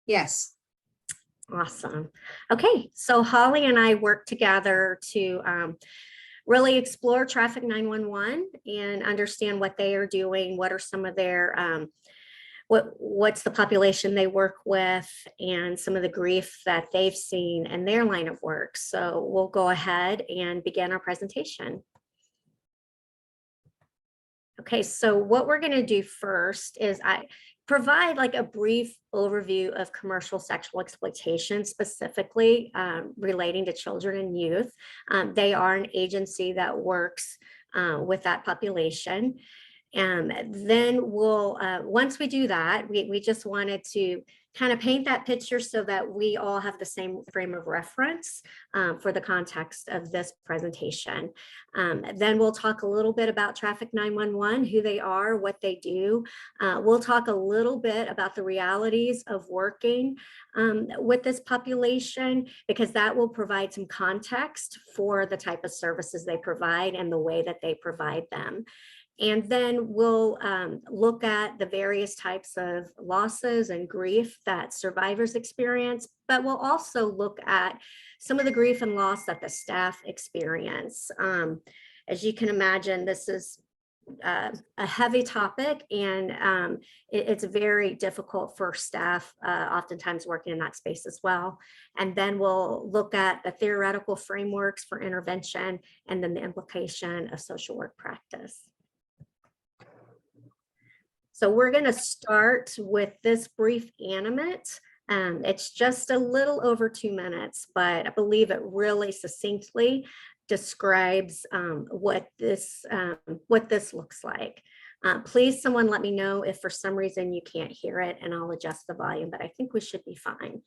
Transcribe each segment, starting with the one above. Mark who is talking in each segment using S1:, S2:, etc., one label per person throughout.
S1: Yes.
S2: Awesome. Okay, so Holly and I work together to really explore Traffic 911 and understand what they are doing, what are some of their what's the population they work with, and some of the grief that they've seen in their line of work. So we'll go ahead and begin our presentation. Okay, so what we're going to do first is I provide like a brief overview of commercial sexual exploitation, specifically relating to children and youth. They are an agency that works with that population. And then we'll, once we do that, we just wanted to kind of paint that picture so that we all have the same frame of reference for the context of this presentation. Then we'll talk a little bit about Traffic 911, who they are, what they do. We'll talk a little bit about the realities of working with this population, because that will provide some context for the type of services they provide and the way that they provide them. And then we'll look at the various types of losses and grief that survivors experience, but we'll also look at some of the grief and loss that the staff experience. As you can imagine, this is a heavy topic, and it's very difficult for staff oftentimes working in that space as well. And then we'll look at the theoretical frameworks for intervention and then the implication of social work practice. So we're going to start with this brief animate. It's just a little over 2 minutes, but I believe it really succinctly describes what this looks like. Please, someone let me know if for some reason you can't hear it, and I'll adjust the volume, but I think we should be fine.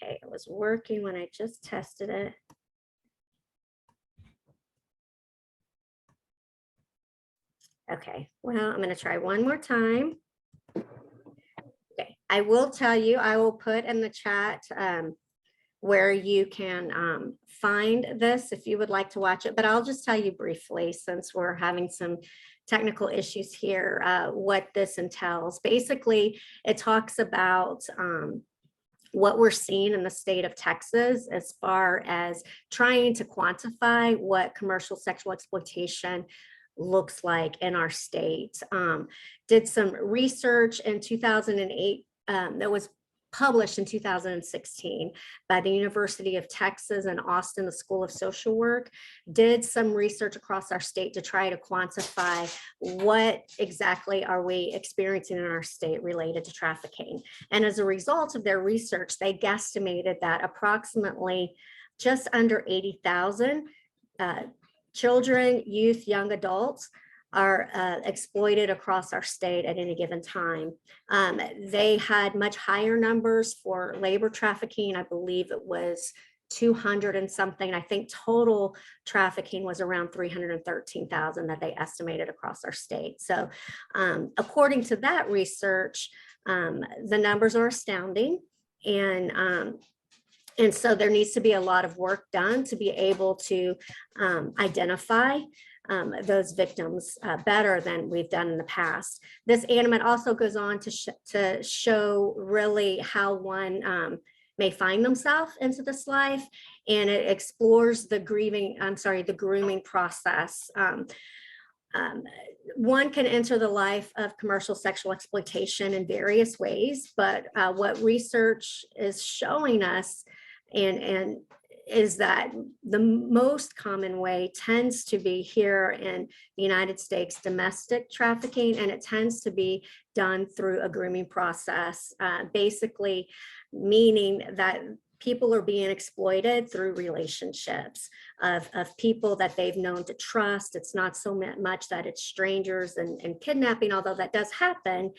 S2: Okay, it was working when I just tested it. Okay, well, I'm going to try one more time. Okay, I will tell you, I will put in the chat where you can find this if you would like to watch it, but I'll just tell you briefly, since we're having some technical issues here, what this entails. Basically, it talks about what we're seeing in the state of Texas as far as trying to quantify what commercial sexual exploitation looks like in our state. Did some research in 2008 that was published in 2016 by the University of Texas in Austin, the School of Social Work, did some research across our state to try to quantify what exactly are we experiencing in our state related to trafficking. And as a result of their research, they guesstimated that approximately just under 80,000 children, youth, young adults are exploited across our state at any given time. They had much higher numbers for labor trafficking. I believe it was 200 and something. I think total trafficking was around 313,000 that they estimated across our state. So according to that research, the numbers are astounding. And so there needs to be a lot of work done to be able to identify those victims better than we've done in the past. This animate also goes on to show really how one may find themselves into this life, and it explores the grooming process. One can enter the life of commercial sexual exploitation in various ways, but what research is showing us and is that the most common way tends to be here in the United States domestic trafficking, and it tends to be done through a grooming process, basically meaning that people are being exploited through relationships of people that they've known to trust. It's not so much that it's strangers and kidnapping, although that does happen.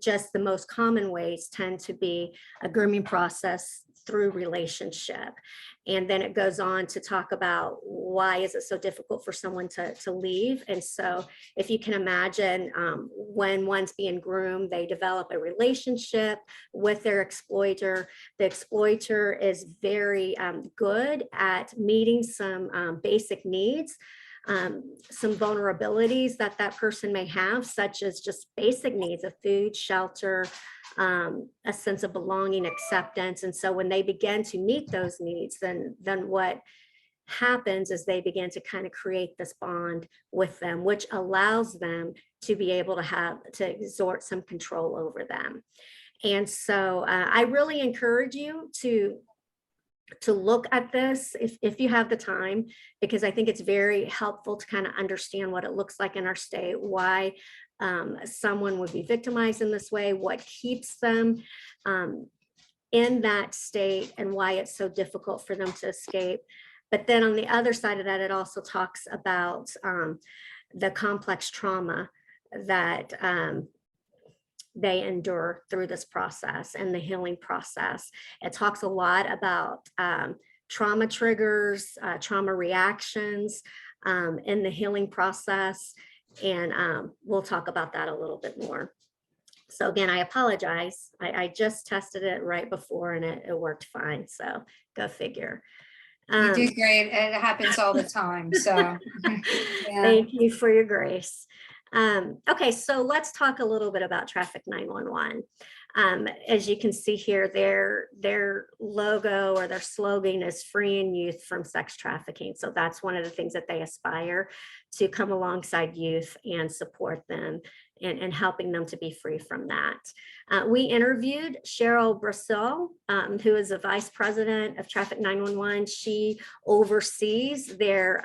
S2: Just the most common ways tend to be a grooming process through relationship. And then it goes on to talk about why is it so difficult for someone to leave. And so if you can imagine, when one's being groomed, they develop a relationship with their exploiter. The exploiter is very good at meeting some basic needs, some vulnerabilities that that person may have, such as just basic needs of food, shelter, a sense of belonging, acceptance. And so when they begin to meet those needs, then what happens is they begin to kind of create this bond with them, which allows them to be able to exert some control over them. And so I really encourage you to look at this if you have the time, because I think it's very helpful to kind of understand what it looks like in our state, why someone would be victimized in this way, what keeps them in that state, and why it's so difficult for them to escape. But then on the other side of that, it also talks about the complex trauma that they endure through this process and the healing process. It talks a lot about trauma triggers, trauma reactions in the healing process. And we'll talk about that a little bit more. So again, I apologize. I just tested it right before and it worked fine. So go figure.
S1: You do great. It happens all the time. So
S2: yeah. Thank you for your grace. Okay, so let's talk a little bit about Traffic 911. As you can see here, their logo or their slogan is freeing youth from sex trafficking. So that's one of the things that they aspire to come alongside youth and support them and helping them to be free from that. We interviewed Cheryl Brissell, who is the vice president of Traffic 911. She oversees their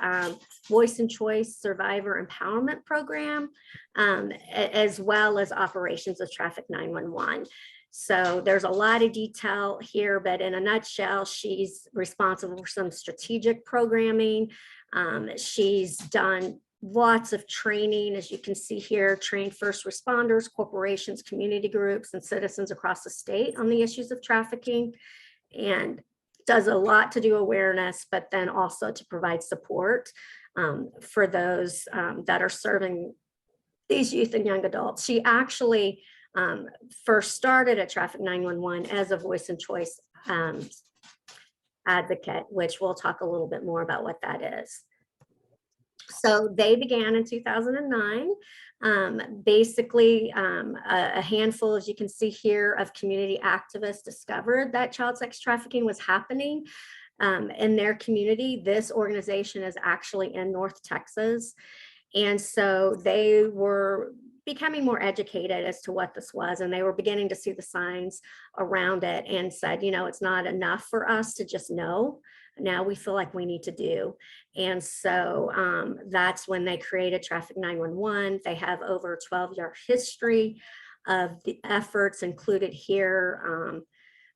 S2: Voice and Choice Survivor Empowerment Program, as well as operations of Traffic 911. So there's a lot of detail here, but in a nutshell, she's responsible for some strategic programming. She's done lots of training, as you can see here, trained first responders, corporations, community groups, and citizens across the state on the issues of trafficking, and does a lot to do awareness, but then also to provide support for those that are serving these youth and young adults. She actually first started at Traffic 911 as a Voice and Choice Advocate, which we'll talk a little bit more about what that is. So they began in 2009. Basically, a handful, as you can see here, of community activists discovered that child sex trafficking was happening in their community. This organization is actually in North Texas. And so they were becoming more educated as to what this was, and they were beginning to see the signs around it and said, you know, it's not enough for us to just know. Now we feel like we need to do. And so that's when they created Traffic 911. They have over a 12-year history of the efforts included here,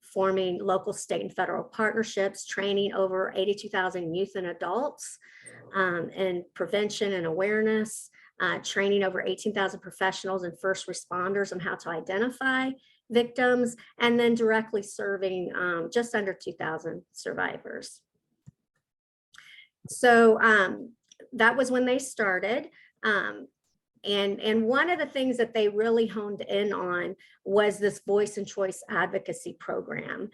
S2: forming local, state, and federal partnerships, training over 82,000 youth and adults in prevention and awareness, training over 18,000 professionals and first responders on how to identify victims, and then directly serving just under 2,000 survivors. So that was when they started. And one of the things that they really honed in on was this Voice and Choice advocacy program.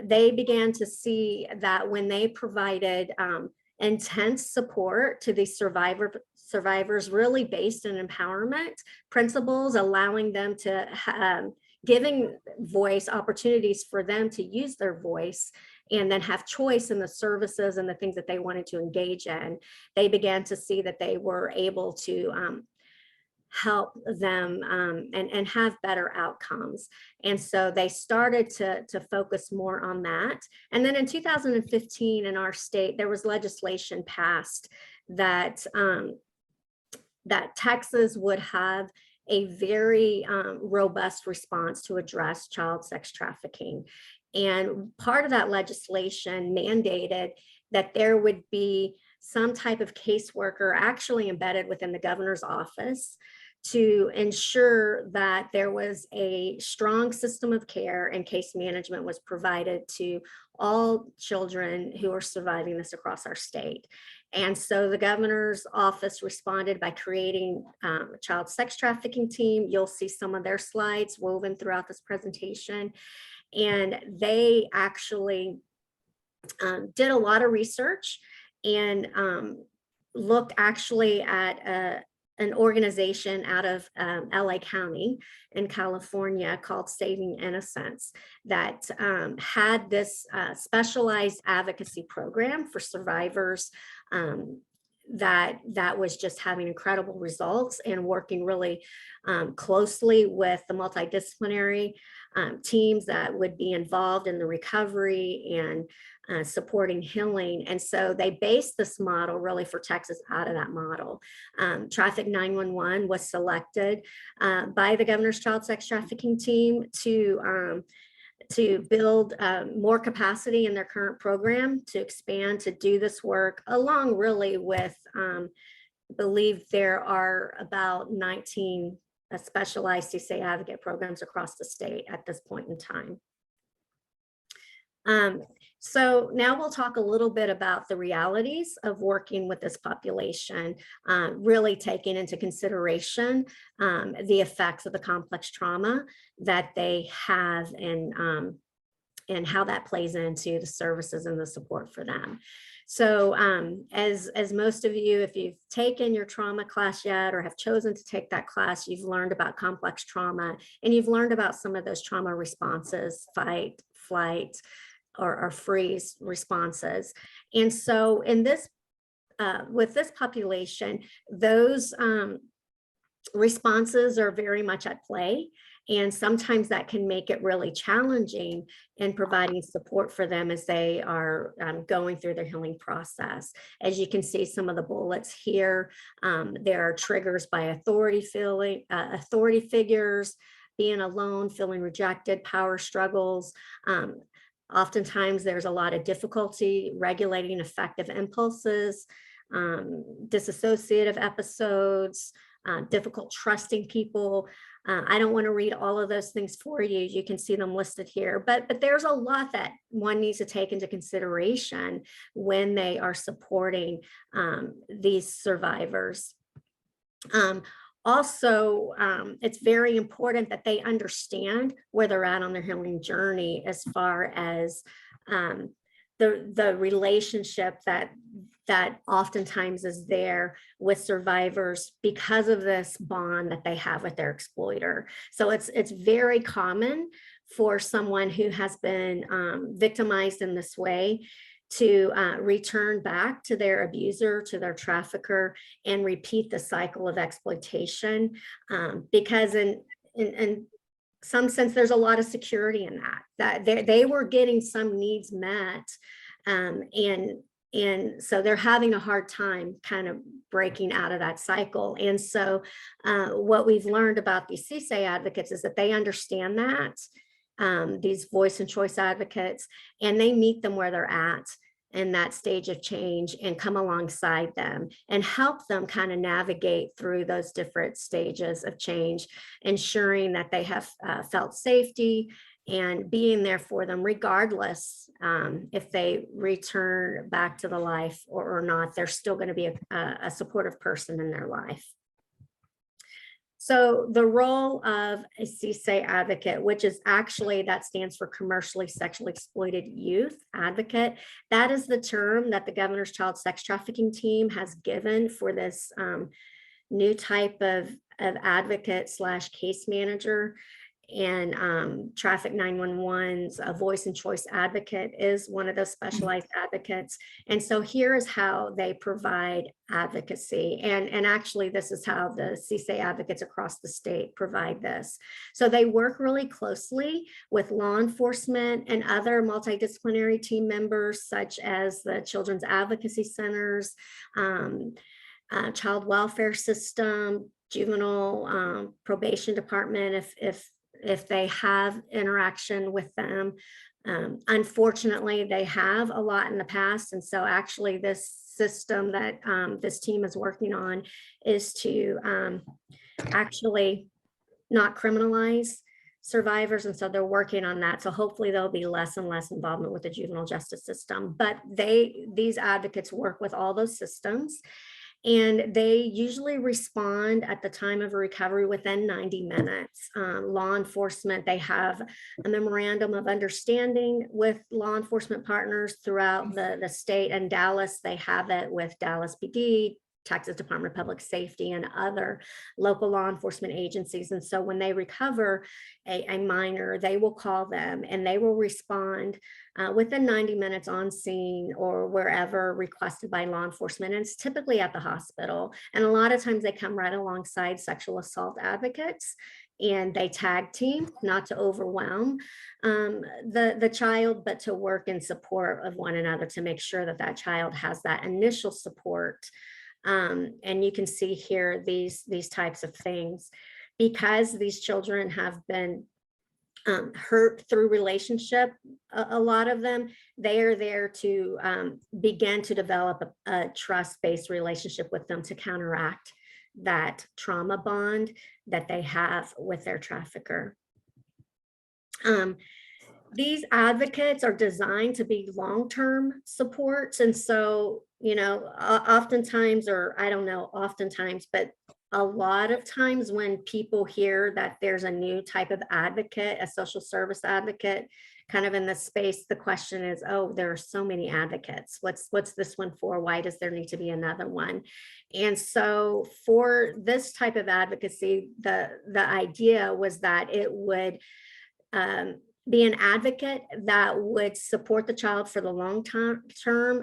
S2: They began to see that when they provided intense support to these survivors, really based in empowerment principles, allowing them to giving voice opportunities for them to use their voice and then have choice in the services and the things that they wanted to engage in, they began to see that they were able to help them and have better outcomes. And so they started to focus more on that. And then in 2015 in our state, there was legislation passed that, that Texas would have a very robust response to address child sex trafficking. And part of that legislation mandated that there would be some type of caseworker actually embedded within the governor's office to ensure that there was a strong system of care and case management was provided to all children who are surviving this across our state. And so the governor's office responded by creating a child sex trafficking team. You'll see some of their slides woven throughout this presentation. And they actually did a lot of research and looked actually at an organization out of LA County in California called Saving Innocence that had this specialized advocacy program for survivors that was just having incredible results and working really closely with the multidisciplinary teams that would be involved in the recovery and supporting healing. And so they based this model really for Texas out of that model. Traffic 911 was selected by the governor's child sex trafficking team to build more capacity in their current program, to expand, to do this work, along really with, I believe there are about 19 specialized CSA Advocate programs across the state at this point in time. So now we'll talk a little bit about the realities of working with this population, really taking into consideration the effects of the complex trauma that they have and how that plays into the services and the support for them. So as most of you, if you've taken your trauma class yet or have chosen to take that class, you've learned about complex trauma and you've learned about some of those trauma responses, fight, flight, or freeze responses. And so in this, with this population, those responses are very much at play. And sometimes that can make it really challenging in providing support for them as they are going through their healing process. As you can see, some of the bullets here, there are triggers by authority figures, being alone, feeling rejected, power struggles. Oftentimes there's a lot of difficulty regulating effective impulses, disassociative episodes, difficult trusting people. I don't want to read all of those things for you. You can see them listed here, but there's a lot that one needs to take into consideration when they are supporting these survivors. Also, it's very important that they understand where they're at on their healing journey as far as the relationship that oftentimes is there with survivors because of this bond that they have with their exploiter. So it's very common for someone who has been victimized in this way to return back to their abuser, to their trafficker, and repeat the cycle of exploitation. Because in some sense, there's a lot of security in that they were getting some needs met. And so they're having a hard time kind of breaking out of that cycle. And so what we've learned about these CSA advocates is that they understand that. These voice and choice advocates, and they meet them where they're at in that stage of change and come alongside them and help them kind of navigate through those different stages of change, ensuring that they have felt safety and being there for them regardless if they return back to the life or not. They're still going to be a supportive person in their life. So the role of a CSA advocate, which is actually, that stands for commercially sexually exploited youth advocate. That is the term that the governor's child sex trafficking team has given for this new type of advocate / case manager. And Traffic 911's a voice and choice advocate is one of those specialized advocates. And so here is how they provide advocacy. And actually, this is how the CSA advocates across the state provide this. So they work really closely with law enforcement and other multidisciplinary team members, such as the Children's Advocacy Centers, Child Welfare System, Juvenile Probation Department, if they have interaction with them. Unfortunately, they have a lot in the past. And so actually this system that this team is working on is to actually not criminalize survivors. And so they're working on that. So hopefully there'll be less and less involvement with the juvenile justice system. But these advocates work with all those systems. And they usually respond at the time of recovery within 90 minutes. Law enforcement, they have a memorandum of understanding with law enforcement partners throughout the state. And Dallas, they have it with Dallas PD, Texas Department of Public Safety, and other local law enforcement agencies. And so when they recover a minor, they will call them and they will respond within 90 minutes on scene or wherever requested by law enforcement. And it's typically at the hospital. And a lot of times they come right alongside sexual assault advocates, and they tag team, not to overwhelm the child, but to work in support of one another to make sure that that child has that initial support. And you can see here these types of things, because these children have been hurt through relationship. A lot of them, they are there to begin to develop a trust-based relationship with them to counteract that trauma bond that they have with their trafficker. These advocates are designed to be long-term supports. And so, you know, oftentimes, or I don't know, oftentimes, but a lot of times when people hear that there's a new type of advocate, a social service advocate, kind of in this space, the question is, oh, there are so many advocates. What's this one for? Why does there need to be another one? And so for this type of advocacy, the idea was that it would be an advocate that would support the child for the long term,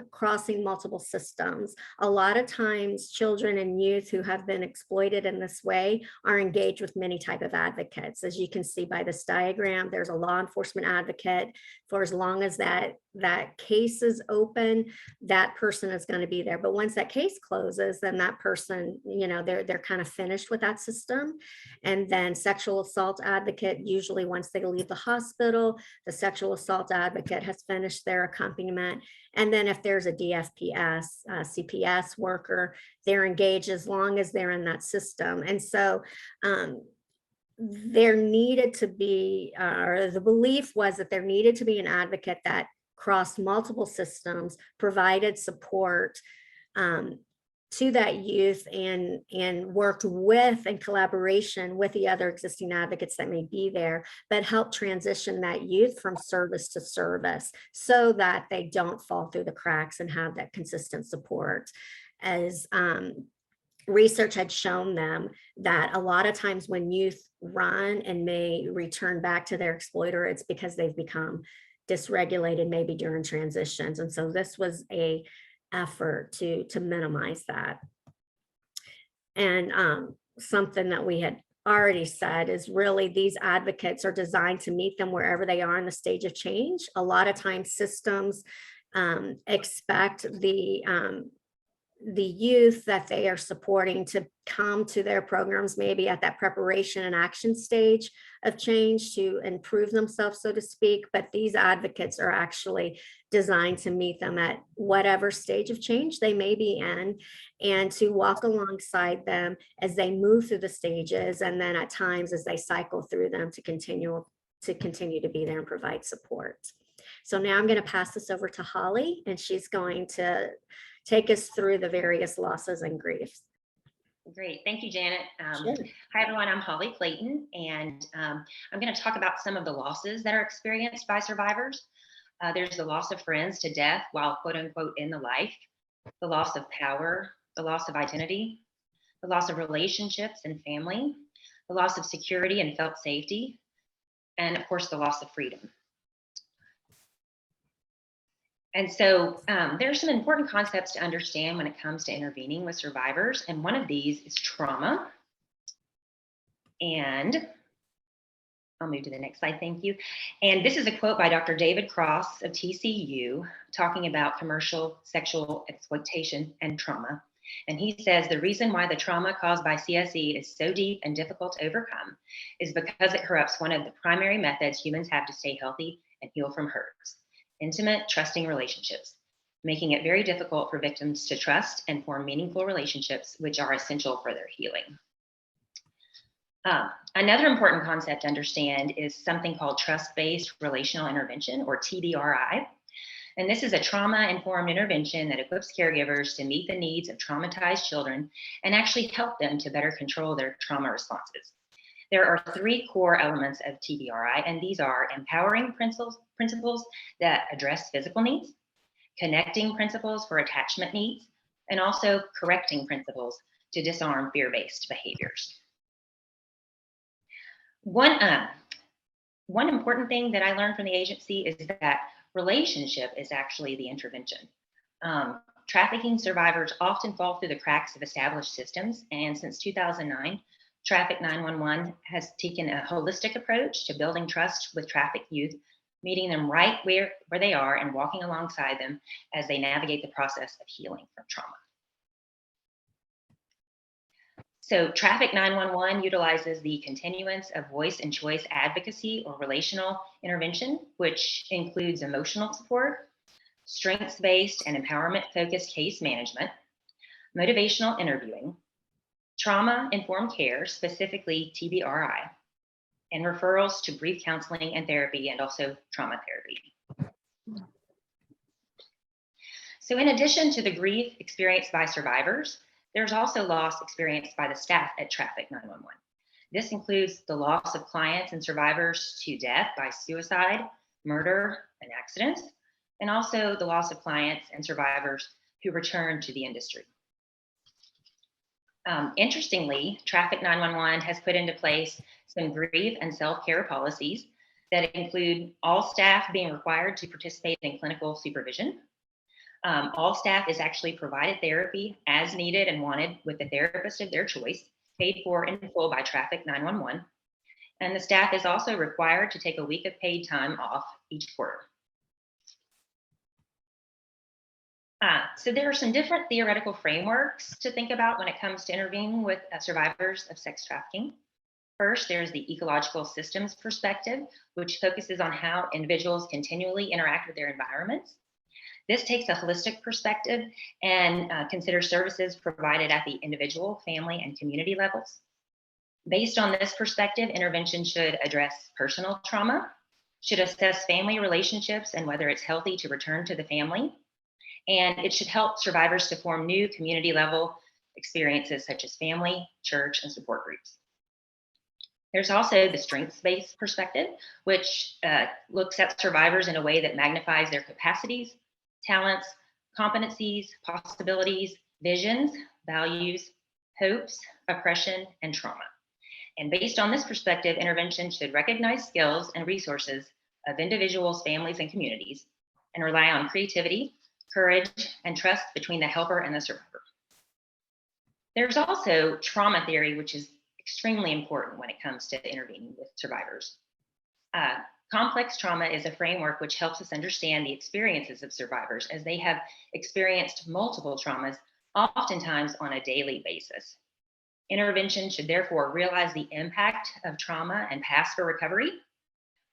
S2: crossing multiple systems. A lot of times children and youth who have been exploited in this way are engaged with many type of advocates. As you can see by this diagram, there's a law enforcement advocate for as long as that case is open, that person is going to be there. But once that case closes, then that person, you know, they're kind of finished with that system. And then sexual assault advocate, usually once they leave the hospital, the sexual assault advocate has finished their accompaniment. And then if there's a DFPS, CPS worker, they're engaged as long as they're in that system. And so there needed to be, or the belief was that there needed to be an advocate that crossed multiple systems, provided support to that youth, and worked with, in collaboration with the other existing advocates that may be there, but help transition that youth from service to service so that they don't fall through the cracks and have that consistent support. As research had shown them that a lot of times when youth run and may return back to their exploiter, it's because they've become dysregulated, maybe during transitions. And so this was a effort to minimize that. And something that we had already said is really these advocates are designed to meet them wherever they are in the stage of change. A lot of times systems expect the youth that they are supporting to come to their programs maybe at that preparation and action stage of change to improve themselves, so to speak. But these advocates are actually designed to meet them at whatever stage of change they may be in, and to walk alongside them as they move through the stages, and then at times as they cycle through them to continue to be there and provide support. So now I'm going to pass this over to Holly, and she's going to take us through the various losses and griefs.
S3: Great. Thank you, Janet.
S2: Sure.
S3: Hi, everyone. I'm Holly Clayton, and I'm going to talk about some of the losses that are experienced by survivors. There's the loss of friends to death while quote unquote in the life, the loss of power, the loss of identity, the loss of relationships and family, the loss of security and felt safety, and of course, the loss of freedom. And so there are some important concepts to understand when it comes to intervening with survivors. And one of these is trauma. And I'll move to the next slide, thank you. And this is a quote by Dr. David Cross of TCU talking about commercial sexual exploitation and trauma. And he says, the reason why the trauma caused by CSE is so deep and difficult to overcome is because it corrupts one of the primary methods humans have to stay healthy and heal from hurts. Intimate, trusting relationships, making it very difficult for victims to trust and form meaningful relationships, which are essential for their healing. Another important concept to understand is something called trust-based relational intervention, or TBRI. And this is a trauma-informed intervention that equips caregivers to meet the needs of traumatized children and actually help them to better control their trauma responses. There are 3 core elements of TBRI, and these are empowering principles that address physical needs, connecting principles for attachment needs, and also correcting principles to disarm fear-based behaviors. One important thing that I learned from the agency is that relationship is actually the intervention. Trafficking survivors often fall through the cracks of established systems, and since 2009, Traffic 911 has taken a holistic approach to building trust with trafficked youth, meeting them right where they are and walking alongside them as they navigate the process of healing from trauma. So Traffic 911 utilizes the continuance of voice and choice advocacy or relational intervention, which includes emotional support, strengths-based and empowerment-focused case management, motivational interviewing, trauma-informed care, specifically TBRI, and referrals to brief counseling and therapy, and also trauma therapy. So in addition to the grief experienced by survivors, there's also loss experienced by the staff at Traffic 911. This includes the loss of clients and survivors to death by suicide, murder, and accidents, and also the loss of clients and survivors who return to the industry. Interestingly, Traffic 911 has put into place some grief and self-care policies that include all staff being required to participate in clinical supervision. All staff is actually provided therapy as needed and wanted with a therapist of their choice, paid for in full by Traffic 911. And the staff is also required to take a week of paid time off each quarter. So there are some different theoretical frameworks to think about when it comes to intervening with survivors of sex trafficking. First, there's the ecological systems perspective, which focuses on how individuals continually interact with their environments. This takes a holistic perspective and considers services provided at the individual, family, and community levels. Based on this perspective, intervention should address personal trauma, should assess family relationships and whether it's healthy to return to the family, and it should help survivors to form new community level experiences such as family, church, and support groups. There's also the strengths-based perspective, which looks at survivors in a way that magnifies their capacities, talents, competencies, possibilities, visions, values, hopes, oppression, and trauma. And based on this perspective, intervention should recognize skills and resources of individuals, families, and communities, and rely on creativity, courage, and trust between the helper and the survivor. There's also trauma theory, which is extremely important when it comes to intervening with survivors. Complex trauma is a framework which helps us understand the experiences of survivors as they have experienced multiple traumas, oftentimes on a daily basis. Intervention should therefore realize the impact of trauma and pass for recovery,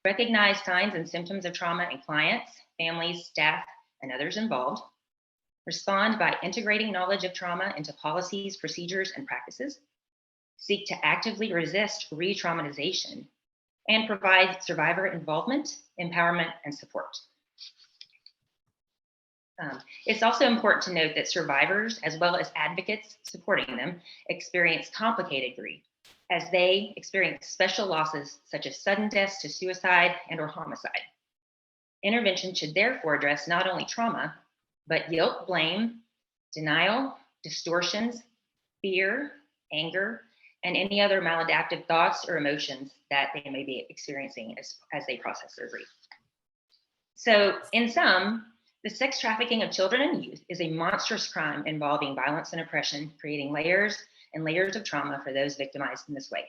S3: recognize signs and symptoms of trauma in clients, families, staff, and others involved, respond by integrating knowledge of trauma into policies, procedures, and practices, seek to actively resist re-traumatization, and provide survivor involvement, empowerment, and support. It's also important to note that survivors, as well as advocates supporting them, experience complicated grief as they experience special losses such as sudden deaths to suicide and or homicide. Intervention should therefore address not only trauma, but guilt, blame, denial, distortions, fear, anger, and any other maladaptive thoughts or emotions that they may be experiencing as they process their grief. So in sum, the sex trafficking of children and youth is a monstrous crime involving violence and oppression, creating layers and layers of trauma for those victimized in this way.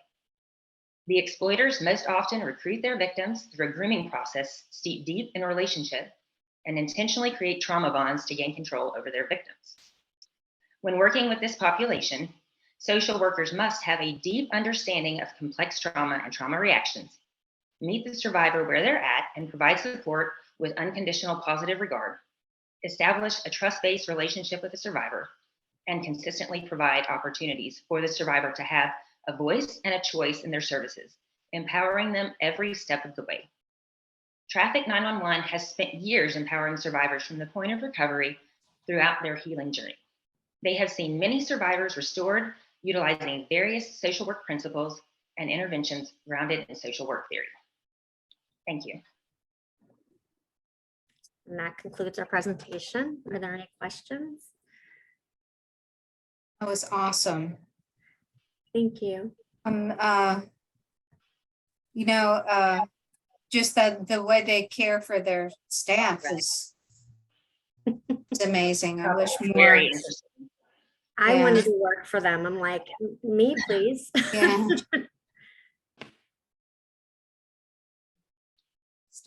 S3: The exploiters most often recruit their victims through a grooming process steeped deep in a relationship and intentionally create trauma bonds to gain control over their victims. When working with this population, social workers must have a deep understanding of complex trauma and trauma reactions, meet the survivor where they're at and provide support with unconditional positive regard, establish a trust-based relationship with the survivor, and consistently provide opportunities for the survivor to have a voice and a choice in their services, empowering them every step of the way. Traffic 911 has spent years empowering survivors from the point of recovery throughout their healing journey. They have seen many survivors restored, utilizing various social work principles and interventions grounded in social work theory. Thank you.
S2: And that concludes our presentation. Are there any questions?
S1: That was awesome.
S2: Thank you.
S1: You know, just the way they care for their staff is it's amazing. I wish more.
S3: Very interesting.
S2: I
S1: Yeah.
S2: wanted to work for them. I'm like, me, please.
S1: Yeah.